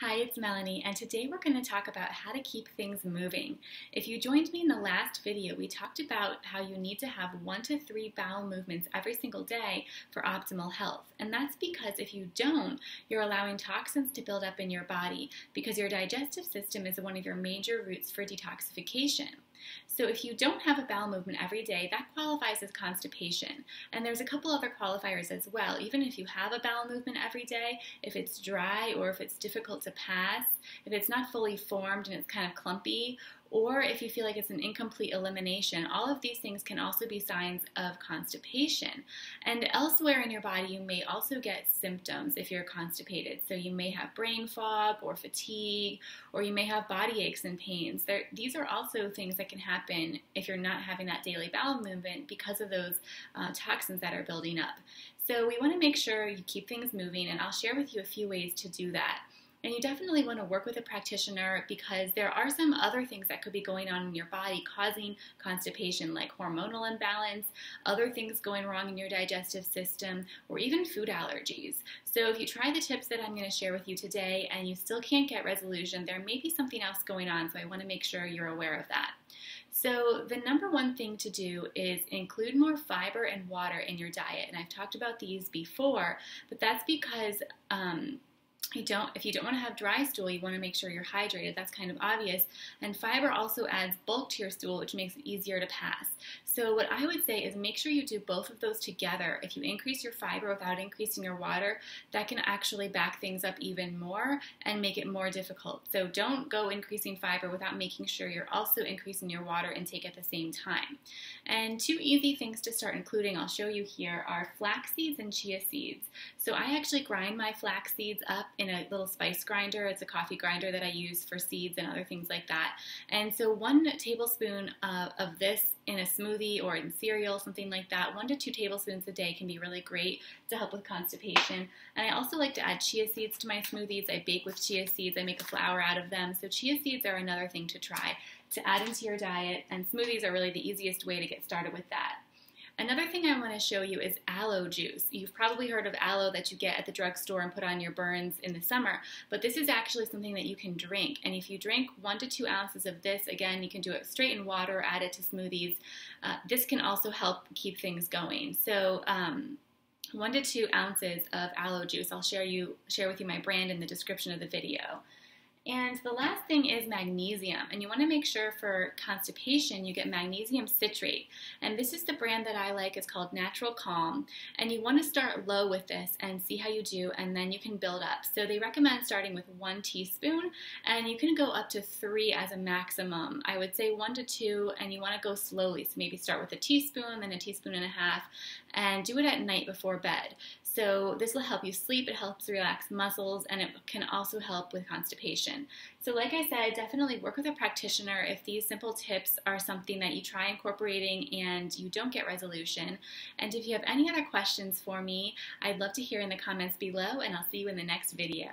Hi, it's Melanie, and today we're going to talk about how to keep things moving. If you joined me in the last video, we talked about how you need to have 1 to 3 bowel movements every single day for optimal health. And that's because if you don't, you're allowing toxins to build up in your body because your digestive system is one of your major routes for detoxification. So if you don't have a bowel movement every day, that qualifies as constipation. And there's a couple other qualifiers as well. Even if you have a bowel movement every day, if it's dry or if it's difficult to pass, if it's not fully formed and it's kind of clumpy, or if you feel like it's an incomplete elimination, all of these things can also be signs of constipation. And elsewhere in your body, you may also get symptoms if you're constipated. So you may have brain fog or fatigue, or you may have body aches and pains. These are also things that can happen if you're not having that daily bowel movement because of those toxins that are building up. So we want to make sure you keep things moving, and I'll share with you a few ways to do that. And you definitely want to work with a practitioner because there are some other things that could be going on in your body causing constipation, like hormonal imbalance, other things going wrong in your digestive system, or even food allergies. So if you try the tips that I'm going to share with you today and you still can't get resolution, there may be something else going on, so I want to make sure you're aware of that. So the number one thing to do is include more fiber and water in your diet. And I've talked about these before, but that's because if you don't want to have dry stool, you want to make sure you're hydrated. That's kind of obvious. And fiber also adds bulk to your stool, which makes it easier to pass. So what I would say is make sure you do both of those together. If you increase your fiber without increasing your water, that can actually back things up even more and make it more difficult. So don't go increasing fiber without making sure you're also increasing your water intake at the same time. And 2 easy things to start including, I'll show you here, are flax seeds and chia seeds. So I actually grind my flax seeds up in a little spice grinder. It's a coffee grinder that I use for seeds and other things like that. And so 1 tablespoon of this in a smoothie or in cereal, something like that, 1 to 2 tablespoons a day can be really great to help with constipation. And I also like to add chia seeds to my smoothies. I bake with chia seeds. I make a flour out of them. So chia seeds are another thing to try to add into your diet, and smoothies are really the easiest way to get started with that. Another thing I want to show you is aloe juice. You've probably heard of aloe that you get at the drugstore and put on your burns in the summer, but this is actually something that you can drink. And if you drink 1 to 2 ounces of this, again, you can do it straight in water, add it to smoothies. This can also help keep things going. So 1 to 2 ounces of aloe juice. I'll share with you my brand in the description of the video. And the last thing is magnesium, and you want to make sure for constipation you get magnesium citrate, and this is the brand that I like. It's called Natural Calm, and you want to start low with this and see how you do, and then you can build up. So they recommend starting with 1 teaspoon, and you can go up to 3 as a maximum. I would say 1 to 2, and you want to go slowly, so maybe start with a teaspoon, then a teaspoon and a half, and do it at night before bed. So this will help you sleep, it helps relax muscles, and it can also help with constipation. So like I said, definitely work with a practitioner if these simple tips are something that you try incorporating and you don't get resolution. And if you have any other questions for me, I'd love to hear in the comments below, and I'll see you in the next video.